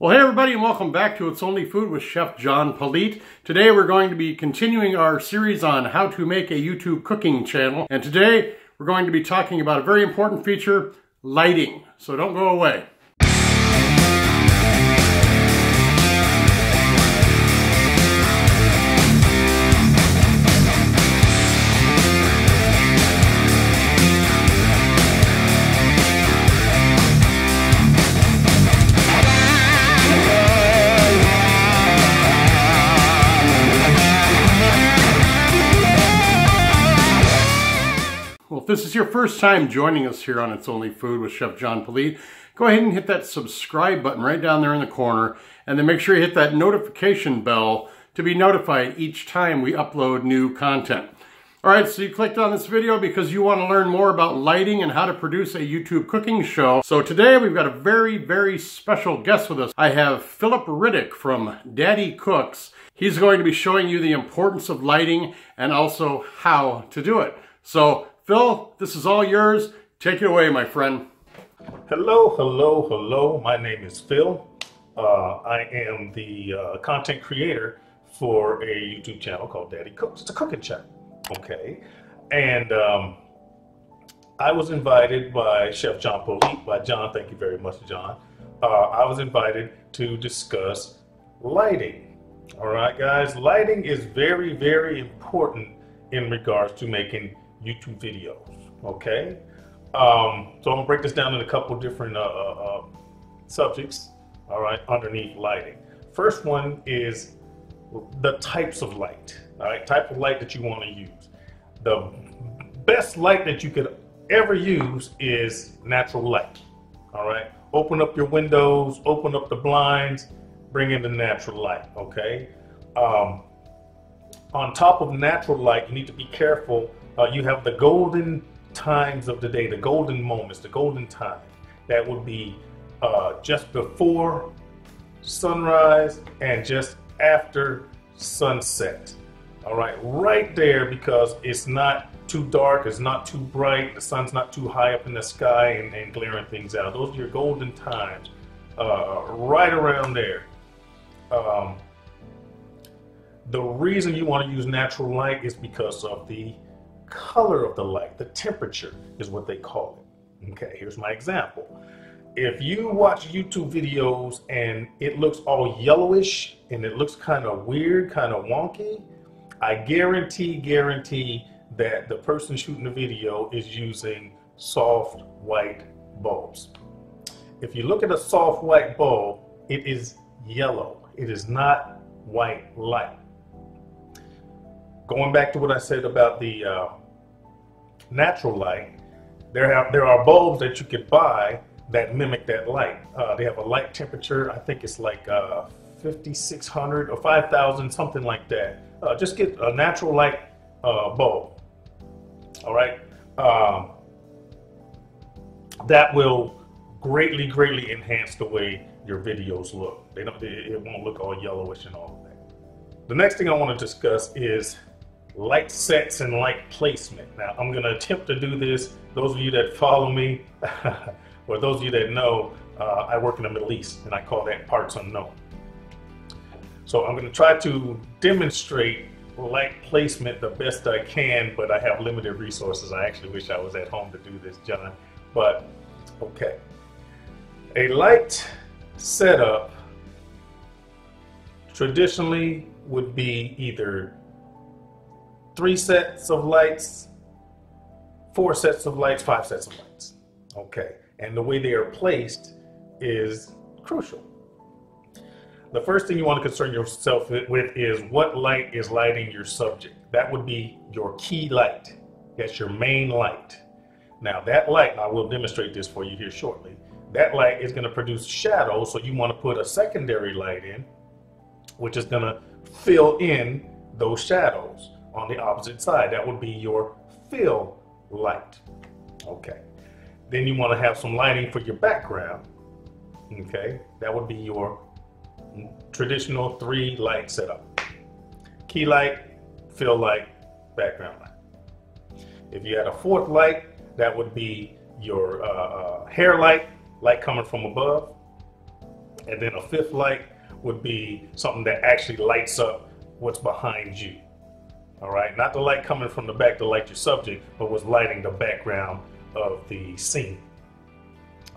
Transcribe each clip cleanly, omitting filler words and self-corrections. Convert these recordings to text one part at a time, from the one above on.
Well, hey everybody, and welcome back to It's Only Food with Chef John Politte. Today we're going to be continuing our series on how to make a YouTube cooking channel. And today we're going to be talking about a very important feature, lighting. So don't go away. If this is your first time joining us here on It's Only Food with Chef John Politte, go ahead and hit that subscribe button right down there in the corner, and then make sure you hit that notification bell to be notified each time we upload new content. Alright, so you clicked on this video because you want to learn more about lighting and how to produce a YouTube cooking show. So today we've got a very, very special guest with us. I have Phillip Riddick from Daddy Cooks. He's going to be showing you the importance of lighting and also how to do it. So Phil, this is all yours. Take it away, my friend. Hello. My name is Phil. I am the content creator for a YouTube channel called Daddy Cooks. It's a cooking channel, okay? And I was invited by Chef John Politte, by John, thank you very much, John. I was invited to discuss lighting. All right, guys, lighting is very, very important in regards to making YouTube videos, okay? So I'm gonna break this down in a couple different subjects, all right, underneath lighting. First one is the types of light, all right? Type of light that you wanna use. The best light that you could ever use is natural light, all right? Open up your windows, open up the blinds, bring in the natural light, okay? On top of natural light, you need to be careful. You have the golden times of the day, the golden moments, the golden time. That would be just before sunrise and just after sunset. All right, right there, because it's not too dark, it's not too bright, the sun's not too high up in the sky and glaring things out. Those are your golden times, right around there. The reason you want to use natural light is because of the color of the light. The temperature is what they call it. Okay, here's my example. If you watch YouTube videos and it looks all yellowish and it looks kind of weird, kind of wonky, I guarantee that the person shooting the video is using soft white bulbs. If you look at a soft white bulb, it is yellow. It is not white light. Going back to what I said about the natural light, there are bulbs that you could buy that mimic that light. They have a light temperature, I think it's like 5,600 or 5,000, something like that. Just get a natural light bulb. All right, that will greatly enhance the way your videos look. It won't look all yellowish and all of that. The next thing I want to discuss is light sets and light placement. Now, I'm going to attempt to do this. Those of you that follow me, or those of you that know, I work in the Middle East, and I call that parts unknown. So I'm going to try to demonstrate light placement the best I can, but I have limited resources. I actually wish I was at home to do this, John, but okay. A light setup traditionally would be either 3 sets of lights, 4 sets of lights, 5 sets of lights. Okay, and the way they are placed is crucial. The first thing you want to concern yourself with is what light is lighting your subject. That would be your key light. That's your main light. Now that light, I will demonstrate this for you here shortly. That light is going to produce shadows, so you want to put a secondary light in, which is going to fill in those shadows. On the opposite side, that would be your fill light. Okay. Then you want to have some lighting for your background. Okay. That would be your traditional 3 light setup. Key light, fill light, background light. If you had a 4th light, that would be your hair light, light coming from above. And then a fifth light would be something that actually lights up what's behind you. All right, not the light coming from the back to light your subject, but what's lighting the background of the scene.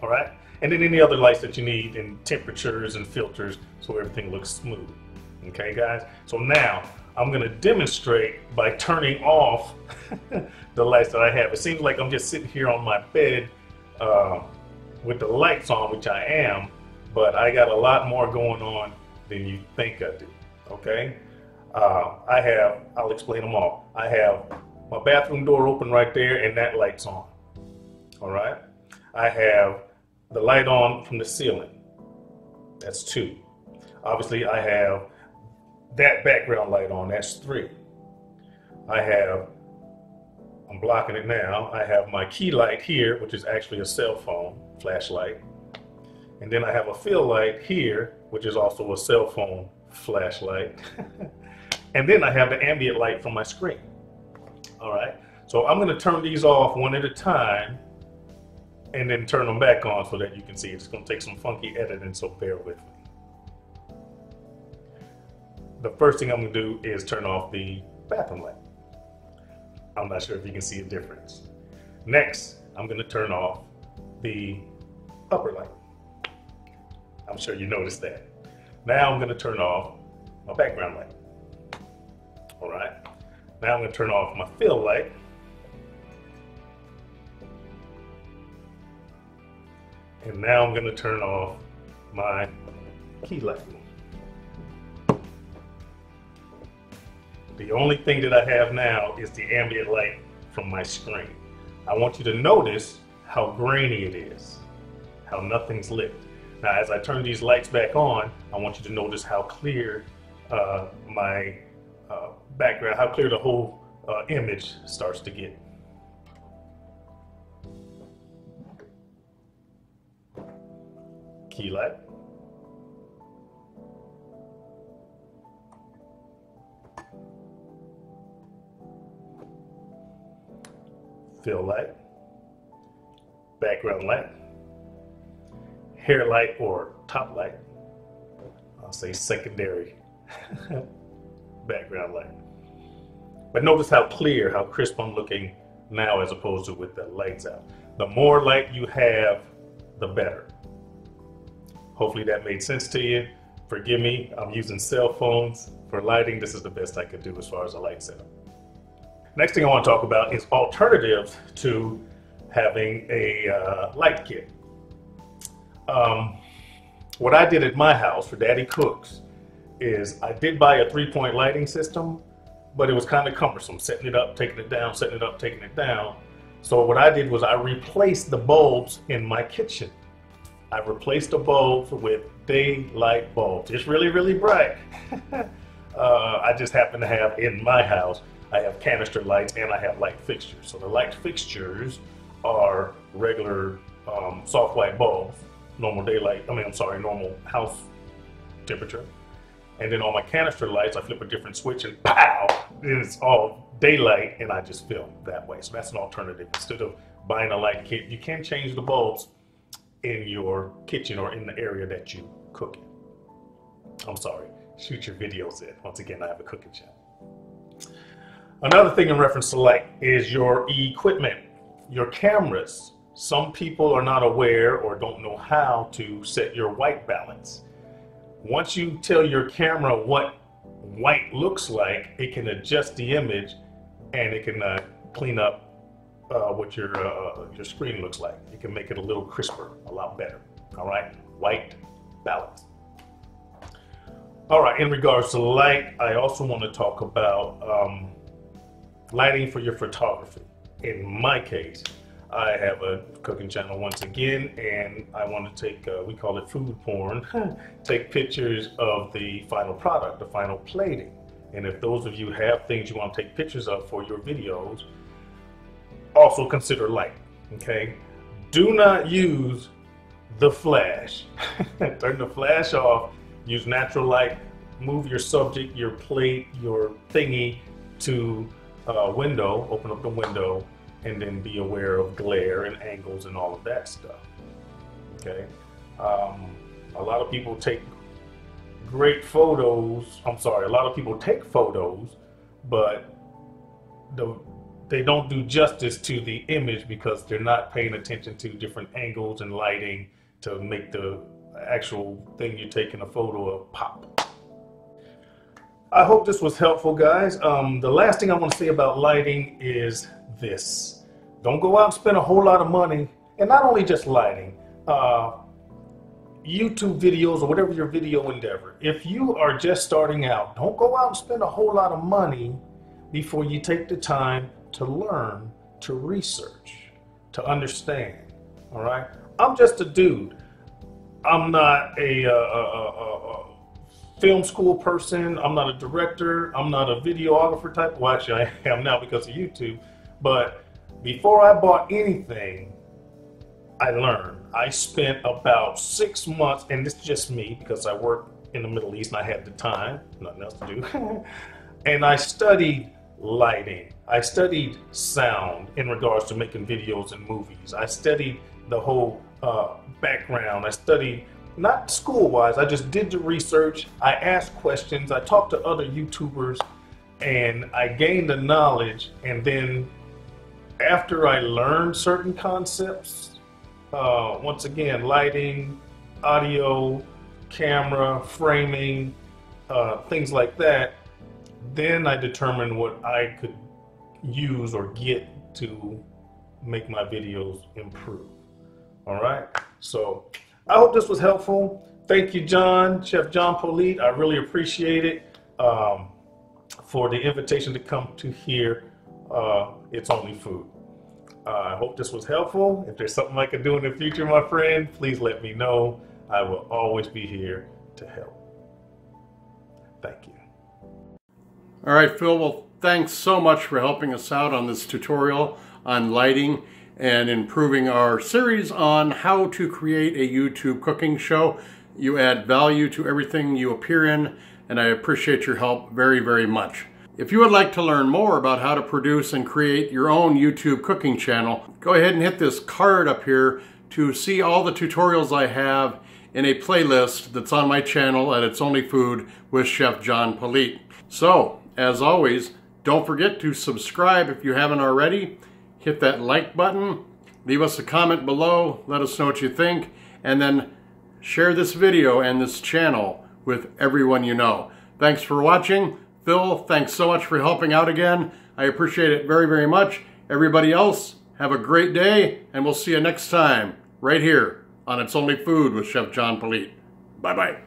All right, and then any other lights that you need in temperatures and filters so everything looks smooth. Okay, guys, so now I'm gonna demonstrate by turning off the lights that I have. It seems like I'm just sitting here on my bed with the lights on, which I am, but I got a lot more going on than you think I do, okay? I'll explain them all. I have my bathroom door open right there and that light's on, all right? I have the light on from the ceiling, that's 2. Obviously I have that background light on, that's 3. I'm blocking it now, I have my key light here, which is actually a cell phone flashlight. And then I have a fill light here, which is also a cell phone flashlight. And then I have the ambient light from my screen. All right, so I'm gonna turn these off one at a time and then turn them back on so that you can see. It's gonna take some funky editing, so bear with me. The first thing I'm gonna do is turn off the bathroom light. I'm not sure if you can see a difference. Next, I'm gonna turn off the upper light. I'm sure you noticed that. Now I'm gonna turn off my background light. All right, now I'm gonna turn off my fill light. And now I'm gonna turn off my key light. The only thing that I have now is the ambient light from my screen. I want you to notice how grainy it is, how nothing's lit. Now, as I turn these lights back on, I want you to notice how clear my background, how clear the whole image starts to get. Key light. Fill light. Background light. Hair light or top light. I'll say secondary background light. But notice how clear, how crisp I'm looking now as opposed to with the lights out. The more light you have, the better. Hopefully that made sense to you. Forgive me, I'm using cell phones for lighting. This is the best I could do as far as a light setup. Next thing I want to talk about is alternatives to having a light kit. What I did at my house for Daddy Cooks is I did buy a 3-point lighting system, but it was kind of cumbersome, setting it up, taking it down, setting it up, taking it down. So what I did was I replaced the bulbs in my kitchen. I replaced the bulbs with daylight bulbs. It's really, really bright. I just happen to have in my house, I have canister lights and I have light fixtures. So the light fixtures are regular soft white bulbs, normal house temperature. And then on my canister lights, I flip a different switch and pow, then it's all daylight and I just film that way. So that's an alternative. Instead of buying a light kit, you can change the bulbs in your kitchen or in the area that you cook in. I'm sorry, shoot your videos in. Once again, I have a cooking channel. Another thing in reference to light is your equipment, your cameras. Some people are not aware or don't know how to set your white balance. Once you tell your camera what white looks like, it can adjust the image and it can clean up what your screen looks like. It can make it a little crisper, a lot better. All right, white balance. All right, in regards to light, I also want to talk about lighting for your photography. In my case, I have a cooking channel once again, and I want to take, we call it food porn, take pictures of the final product, the final plating. And if those of you have things you want to take pictures of for your videos, also consider light, okay? Do not use the flash. Turn the flash off, use natural light, move your subject, your plate, your thingy to a window, open up the window, and then be aware of glare and angles and all of that stuff, okay? A lot of people take great photos. I'm sorry, a lot of people take photos, but they don't do justice to the image because they're not paying attention to different angles and lighting to make the actual thing you're taking a photo of pop. I hope this was helpful, guys. The last thing I want to say about lighting is this. Don't go out and spend a whole lot of money, and not only just lighting, YouTube videos or whatever your video endeavor. If you are just starting out, don't go out and spend a whole lot of money before you take the time to learn, to research, to understand. All right? I'm just a dude. I'm not a film school person. I'm not a director. I'm not a videographer type. Well, actually, I am now because of YouTube. But before I bought anything, I learned. I spent about 6 months, and this is just me because I work in the Middle East and I had the time, nothing else to do. And I studied lighting. I studied sound in regards to making videos and movies. I studied the whole background. I studied, not school-wise, I just did the research. I asked questions. I talked to other YouTubers, and I gained the knowledge. And then after I learned certain concepts, once again, lighting, audio, camera, framing, things like that, then I determined what I could use or get to make my videos improve. All right, so I hope this was helpful. Thank you, John, Chef John Politte. I really appreciate it for the invitation to come to here. It's Only Food. I hope this was helpful. If there's something I can do in the future, my friend, please let me know. I will always be here to help. Thank you. All right, Phil, well, thanks so much for helping us out on this tutorial on lighting and improving our series on how to create a YouTube cooking show. You add value to everything you appear in, and I appreciate your help very, very much. If you would like to learn more about how to produce and create your own YouTube cooking channel, go ahead and hit this card up here to see all the tutorials I have in a playlist that's on my channel at It's Only Food with Chef John Politte. So, as always, don't forget to subscribe if you haven't already. Hit that like button, leave us a comment below, let us know what you think, and then share this video and this channel with everyone you know. Thanks for watching. Phil, thanks so much for helping out again. I appreciate it very, very much. Everybody else, have a great day, and we'll see you next time right here on It's Only Food with Chef John Politte. Bye-bye.